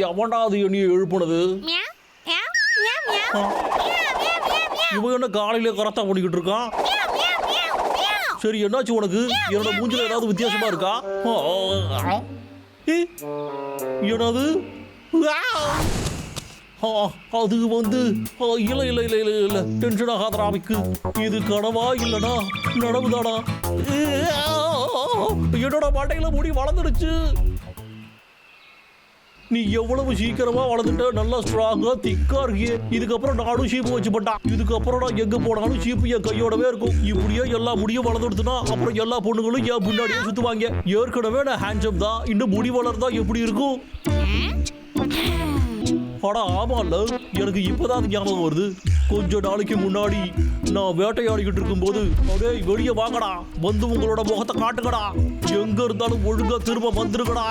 எவன்டாது என்னைய எழுப்புனது? இவன் என்ன காலையில கரெக்டா பண்ணிக்கிட்டு இருக்கான்? சரி, என்னாச்சு உனக்கு? என்னோட மூஞ்சில ஏதாவது வித்தியாசமா இருக்கா? என்னது? அது வந்து இல்ல இல்ல இல்ல இல்ல இல்ல டென்ஷன் ஆகாதடா மிக்கு. இது கனவா இல்லனா நனவுதானா? என்னோட மண்டையில முடி வளர்ந்துருச்சு. நீ எவ்வளவு சீக்கிரமா வளர்ந்துட்ட, நல்லா ஸ்ட்ராங்கா திக்கா இருக்கியே. இதுக்கப்புறம் நானும் ஷீப்பு வச்சு போட்டான். இதுக்கப்புறம் நான் எங்க போனாலும் ஷீப்பு என் கையோடவே இருக்கும். இப்படியே எல்லா முடியும் வளர்ந்துடுதுன்னா அப்புறம் எல்லா பொண்ணுங்களும் என் முன்னாடியே சுத்துவாங்க. ஏற்கனவே நான் ஹேண்ட்ஸம் தான், இன்னும் முடி வளர்ந்தா எப்படி இருக்கும்? ஆனா ஆமால, எனக்கு இப்பதான் ஞாபகம் வருது. கொஞ்ச நாளைக்கு முன்னாடி நான் வேட்டையாடிக்கிட்டு இருக்கும்போது, அப்படியே வெளியே வாங்கடா, வந்து உங்களோட முகத்தை காட்டுங்கடா, எங்க இருந்தாலும் ஒழுங்கா திரும்ப வந்துருங்கடா.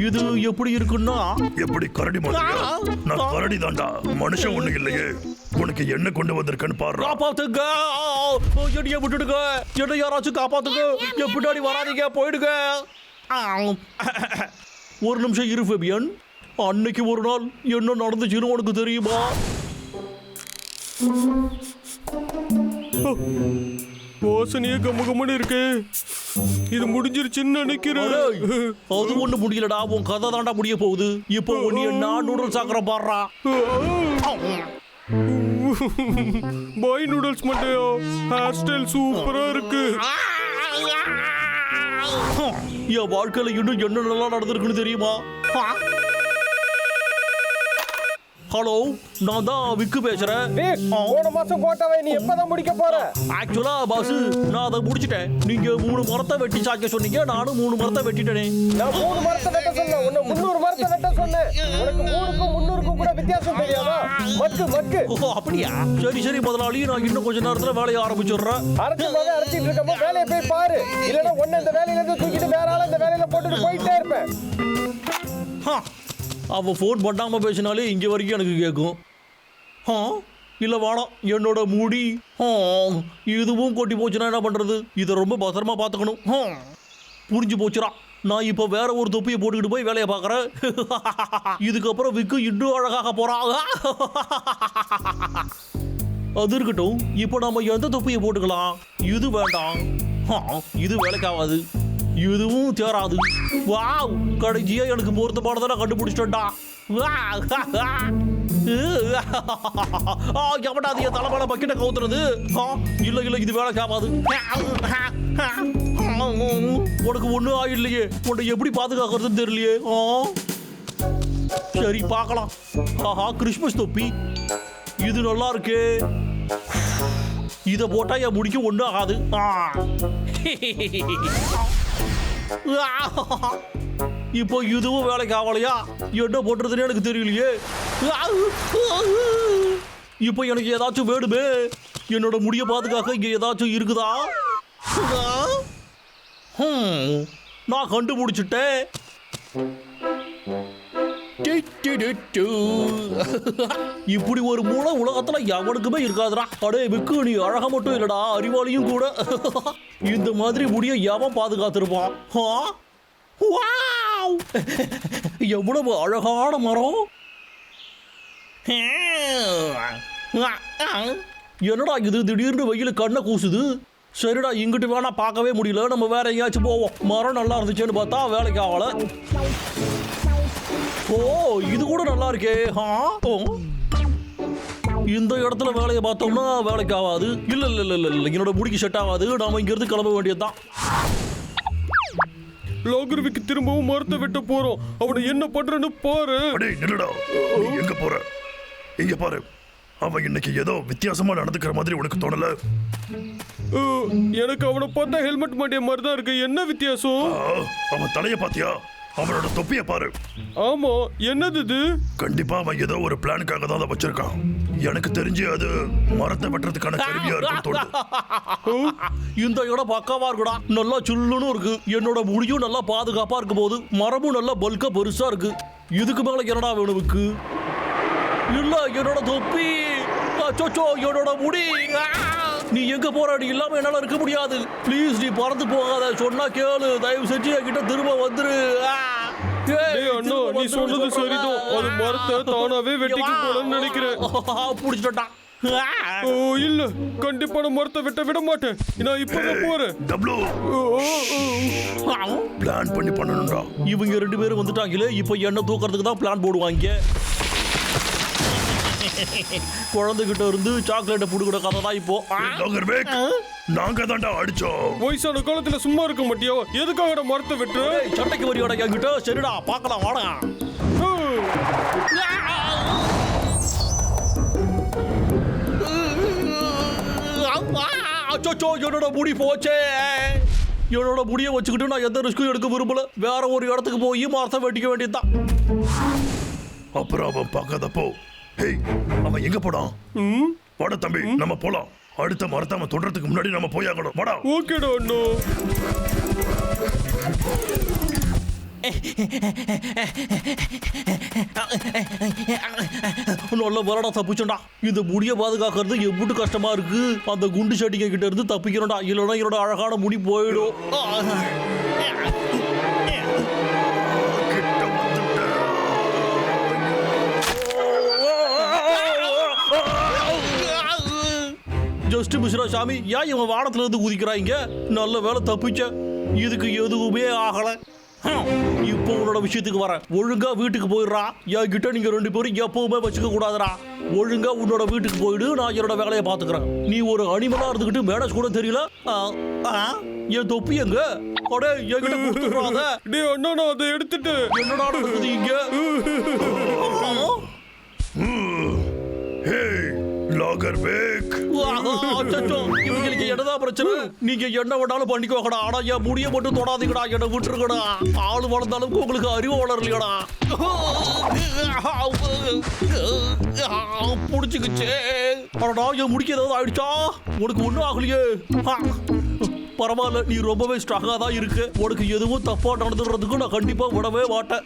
இது எப்படி இருக்குன்னா, எப்படி கரடி மாதிரி? நான் கரடி தாண்டா, மனுஷன் ஒண்ணு இல்லையே. உனக்கு என்ன கொண்டு வந்திருக்கன்னு பாரு. காப்பாத்துங்க, என்னைய விட்டுடுங்க, என்ன யாராச்சும் காப்பாத்துங்க, என் பின்னாடி வராதீங்க, போயிடுங்க. ஒரு நிமிஷம் இரு ஃபேபியன். அன்னைக்கு ஒரு நாள் என்ன நடந்துச்சுன்னு உனக்கு தெரியுமா? வாசனையே கம்மகம்மன்னு இருக்கு. இது முடிஞ்சிருச்சுன்னு நினைக்கிறேன். அது ஒண்ணு முடியலடா, உன் கதை தாண்டா முடிய போகுது. இப்போ நீ நான் நூடுல்ஸ் ஆக்குற பாடுறா. பாய் நூடுல்ஸ் மட்டும் ஹேர் ஸ்டைல் சூப்பரா இருக்கு. என் வாழ்க்கையில இன்னும் என்ன நல்லா நடந்திருக்குன்னு தெரியுமா? ஹலோ, நான் தான் விக்கு பேசுறேன். போன மாசம் போட்டவை நீ எப்பதான் முடிக்க போற? ஆக்சுவலா பாஸ், நான் அதை முடிச்சிட்டேன். நீங்க 3 மரத்தை வெட்டி சாய்க்க சொன்னீங்க, நானும் 3 மரத்தை வெட்டிட்டேனே. நான் 3 மரத்தை வெட்ட சொன்னேன், உன்னை 300 மரத்தை வெட்ட சொன்னேன். உனக்கு 3க்கும் 300க்கும் கூட வித்தியாசம் தெரியாதா? மக்கு மக்கு. ஓ அப்படியா? சரி சரி முதலாளி, நான் இன்னும் கொஞ்ச நேரத்துல வேலையை ஆரம்பிச்சிடுறேன். அரைச்சிட்டு இருக்கப்போ வேலையை போய் பாரு. இல்லைன்னா ஒன்னு இந்த வேலையில இருந்து தூக்கிட்டு வேற ஆள இந்த வேலையில போட்டுட்டு போயிட்டே இருப்பேன். அவ ஃபோன் பண்ணாம பேசினாலே இங்க வரைக்கும் எனக்கு கேட்கும். இல்ல வேணாம், என்னோட முடி இதுவும் கொட்டி போச்சுன்னா என்ன பண்றது? இதை ரொம்ப பத்திரமா பார்த்துக்கணும். புரிஞ்சு போச்சுடா. நான் இப்ப வேற ஒரு தொப்பியை போட்டுக்கிட்டு போய் வேலையை பார்க்கறேன். இதுக்கப்புறம் விக்கு இன்னும் அழகாக போறாங்க. அது இருக்கட்டும், இப்போ நம்ம எந்த தொப்பியை போட்டுக்கலாம்? இது வேண்டாம், இது வேலைக்காகாது, இதுவும் தேராது. வாவ், கடைசியா எனக்கு பொருத்தமானதெல்லாம் கண்டுபிடிச்சிட்டா. எவனாது என் தலைமையில பக்கிட்ட கவுத்துறது? இல்ல இல்ல, இது வேலைக்காகாது. உனக்கு ஒண்ணும் ஆயிடலையே, உன்னை எப்படி பாதுகாக்கிறதுன்னு தெரியலையே. சரி பார்க்கலாம். கிறிஸ்மஸ் தொப்பி இது நல்லா இருக்கே. இத போட்டா என் முடிக்க ஒண்ணும் ஆகாது. இப்போ இதுவும் வேலைக்கு ஆகலையா? என்ன போட்டுறதுன்னு எனக்கு தெரியலையே. இப்போ எனக்கு ஏதாச்சும் வேணுமே. என்னோட முடிய பாதுகாக்க இங்க ஏதாச்சும் இருக்குதா? நான் கண்டுபிடிச்சிட்டேன். இப்படி ஒரு மூளை உலகத்துல எவனுக்குமே இருக்காதுடா. அடே விக்கு, நீ அழகா மட்டும் இல்லடா, அறிவாளியும் கூட. இந்த மாதிரி முடிய எவன் பாதுகாத்திருப்பான்? எவ்வளவு அழகான மரம். என்னடா இது திடீர்னு வெயில கண்ணை கூசுது? சரிடா, இங்கிட்டு வேணா பார்க்கவே முடியல, நம்ம வேற எங்கேயாச்சும் போவோம். மரம் நல்லா இருந்துச்சுன்னு பார்த்தா வேலைக்கு ஆகல. ஓ, இது கூட நல்லா இருக்கே. இந்த இடத்துல வேலையை பார்த்தோம்னா வேலைக்கு ஆகாது. இல்ல இல்ல இல்ல இல்ல, என்னோட முடிக்கு செட் ஆகாது. நாம இங்க இருந்து கிளம்ப வேண்டியதுதான். லாகர்விக்கு திரும்பவும் மரத்தை வெட்ட போறோம். அவனை என்ன பண்றன்னு பாரு. நில்லுடா, நீ எங்க போற? இங்க பாரு, அவன் இன்னைக்கு ஏதோ வித்தியாசமா நடந்துக்கிற மாதிரி உனக்கு தோணல? எனக்கு அவனை பார்த்தா ஹெல்மெட் மாட்டிய மாதிரி தான் இருக்கு. என்ன வித்தியாசம்? அவன் தலைய பாத்தியா? அவனோட தொப்பிய பாரு. ஆமா, என்னது இது? கண்டிப்பா அவன் ஏதோ ஒரு பிளானுக்காக தான் அதை வச்சிருக்கான். எனக்கு தெரிஞ்சு அது மரத்தை வெட்டுறதுக்கான கருவியா இருக்குன்னு தோணுது. இந்த இடம் பக்காவா இருக்குடா, நல்லா சில்லுன்னு இருக்கு. என்னோட முடியும் நல்லா பாதுகாப்பா இருக்கும் போது மரமும் நல்லா பல்கா பெருசா இருக்கு. இதுக்கு மேல என்னடா வேணுவுக்கு? இல்ல என்னோட தொப்பி, அச்சோ என்னோட முடி. நீ எங்க போராடி இல்லாம என்னால இருக்க முடியாது. ப்ளீஸ் நீ பறந்து போகாத, சொன்னா கேளு. தயவு செஞ்சு என்கிட்ட திரும்ப வந்துரு. டேய் அண்ணா, நீ சொன்னது சரிதான். அது மரத்தை தானாவே வெட்டிக்கு போலன்னு நினைக்கிறேன். புடிச்சிட்டா. ஓ இல்ல, கண்டிப்பா நான் மரத்தை வெட்ட விட மாட்டேன். நான் இப்ப போறேன். டப்ளு பிளான் பண்ணி பண்ணணும்டா. இவங்க 2 பேரும் வந்துட்டாங்களே, இப்போ என்ன தூக்கறதுக்கு தான் பிளான் போடுவாங்க. குழந்தைகிட்ட இருந்து சாக்லேட்டை புடுக்கிற கதை தான் இப்போ. லாகர்வேக், நாங்க தான்டா அடிச்சோம். வயசான காலத்துல சும்மா இருக்க மாட்டியா? எதுக்காக மரத்தை வெட்டுற? சட்டைக்கு வரியோட என்கிட்ட. சரிடா பார்க்கலாம் வாடா. அச்சோ என்னோட முடி போச்சே. என்னோட முடியை வச்சுக்கிட்டு நான் எந்த ரிஸ்க்கும் எடுக்க விரும்பல. வேற ஒரு இடத்துக்கு போய் மரத்தை வெட்டிக்க வேண்டியதுதான். அப்புறம் அவன் பார்க்காதப்போ, ஹேய் அவன் எங்க போடான்? வாடா தம்பி, நம்ம போலாம். அடுத்த மரத்தை அவன் தொடறதுக்கு முன்னாடி நம்ம போயாகணும். வாடா. ஓகேடா அண்ணா. நல்ல வரடா தப்பிச்சோண்டா. இந்த முடிய பாதுகாக்கிறது எப்படி கஷ்டமா இருக்கு. அந்த குண்டு சட்டிங்க கிட்ட இருந்து தப்பிக்கிறோம்டா, இல்லைன்னா என்னோட அழகான முடி போயிடும். கிட்ட வந்துட்டேன். ஜஸ்ட் மிஸ்ரா சாமி, ஏன் இவன் வானத்துல இருந்து குதிக்கிறாங்க? நல்ல வேலை தப்பிச்ச. இதுக்கு எதுவுமே ஆகல. இப்போ உன்னோட விஷயத்துக்கு வரேன். ஒழுங்கா வீட்டுக்கு போயிடுறா. என்கிட்ட நீங்க 2 பேரும் எப்பவுமே வச்சுக்க கூடாதுடா. ஒழுங்கா உன்னோட வீட்டுக்கு போயிடு, நான் என்னோட வேலையை பாத்துக்கிறேன். நீ ஒரு அனிமலா இருந்துகிட்டு மேனேஜ் கூட தெரியல. என் தொப்பி எங்க? அடே என்கிட்ட கொடுத்துறாத. டேய் அண்ணா, நான் அதை எடுத்துட்டு. என்னடா நடக்குது இங்க? ஹேய் லாகர்வேக், அச்சச்சோ, இவங்களுக்கு என்னதான் பிரச்சனை? நீங்க என்ன வேணாலும் பண்ணிக்கோங்கடா, ஆனா என் முடிய மட்டும் தொடாதீங்கடா. என்ன விட்டுருக்கடா. ஆளு வளர்ந்தாலும் உங்களுக்கு அறிவு வளரலையடா. புடிச்சுக்கிச்சு. அடடா, என் முடிக்க ஏதாவது ஆயிடுச்சா? உனக்கு ஒண்ணும் ஆகலையே. பரவாயில்ல, நீ ரொம்பவே ஸ்ட்ராங்கா தான் இருக்கு. உனக்கு எதுவும் தப்பா நடந்துடுறதுக்கு நான் கண்டிப்பா விடவே மாட்டேன்.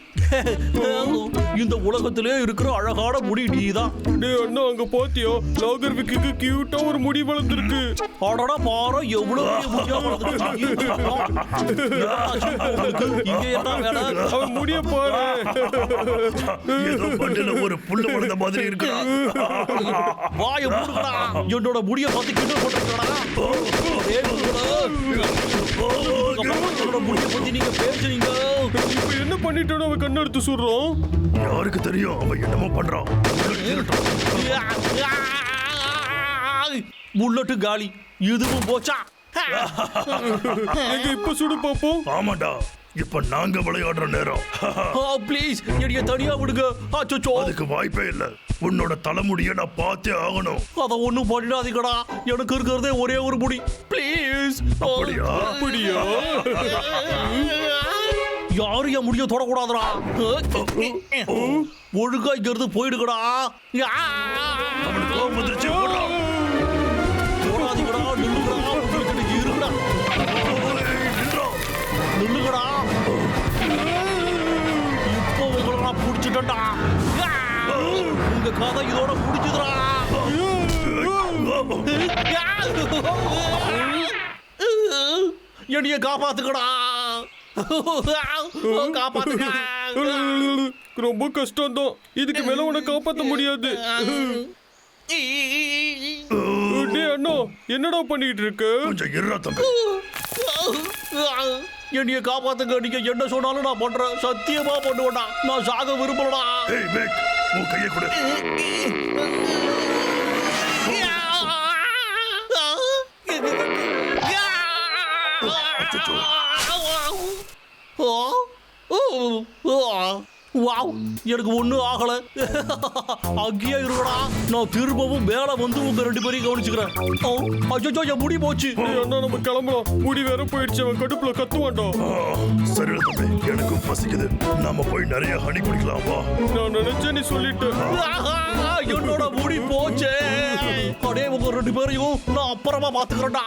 இந்த உலகத்திலே இருக்கிற அழகான முடி நீதான். டேய் அண்ணா, அங்க பாத்தியா? லாகர்விக்கு கியூட்டா ஒரு முடி வளர்ந்துருக்கு. அடடா பாரு, எவ்வளவு பெரிய முடியா வளர்ந்துருக்கு. இங்க என்ன வேலை? அவன் முடிய பாரு. ஏதோ பண்டில ஒரு புல்லு வளர்ந்த மாதிரி இருக்குடா. வாய மூடுடா. என்னோட முடிய பார்த்து கிண்டல் பண்றீங்கடா. என்னோட முடிய பத்தி நீங்க பேசுறீங்க. இப்ப என்ன பண்ணிட்டோன்னு அவன் கண்ணெடுத்து சுடுறான். யாருக்கு தெரியும் அவன் என்னமோ பண்றான். புல்லட்டு காலி. இதுவும் போச்சா? எங்க இப்ப சுடு பாப்போம். ஆமாண்டா, இப்ப நாங்க விளையாடுற நேரம். ப்ளீஸ் என்னைய தனியா விடுங்க. அச்சோ, அதுக்கு வாய்ப்பே இல்ல. உன்னோட தலைமுடிய நான் பார்த்தே ஆகணும். அத ஒண்ணும் பண்ணிடாதீங்கடா. எனக்கு இருக்கிறதே ஒரே ஒரு முடி. ப்ளீஸ். அப்படியா? அப்படியா? யாரும் என் முடிய தொடக்கூடாதுடா. ஒழுங்கா இங்க இருந்து போயிடுங்கடா. அவனுக்கு கோபம் வந்துருச்சு. ஓடுடா. போடாதீங்கடா. நில்லுங்கடா. உங்களுக்கு இருக்குடா. நின்றா. நில்லுங்கடா. இப்போ உங்களை நான் பிடிச்சிட்டேன்டா. உங்க கதை இதோட முடிச்சுதுடா. என்னைய காப்பாத்துக்கடா. காப்பாத்துக்க. ரொம்ப கஷ்டம் தான். இதுக்கு மேல உன்னை காப்பாத்த முடியாது. டேய் அண்ணா, என்னடா பண்ணிட்டு இருக்க? கொஞ்சம் இருடா தம்பி. என்னைய காப்பாத்துங்க. நீங்க என்ன சொன்னாலும் நான் பண்றேன். சத்தியமா பண்ணுவேன்டா. நான் சாக விரும்பலடா. ஏய் பேக், உன் கையை கொடு. வாவ், எனக்கு ஒண்ணும் ஆகல. அங்கேயே இருக்கடா, நான் திரும்பவும் மேல வந்து உங்க 2 பேரையும் கவனிச்சுக்கிறேன். அச்சோ, என் முடி போச்சு. டேய் அண்ணா நம்ம கிளம்பலாம். முடி வேற போயிடுச்சு. அவன் கடுப்புல கத்துவான்டா. சரிடா தம்பி, எனக்கும் பசிக்குது. நாம போய் நிறைய ஹனி குடிக்கலாம் வா. நான் நினைச்சேன் நீ சொல்லிட்ட. என்னோட முடி போச்சே. அடே உங்க 2 பேரையும் நான் அப்புறமா பாத்துக்கிறேன்டா.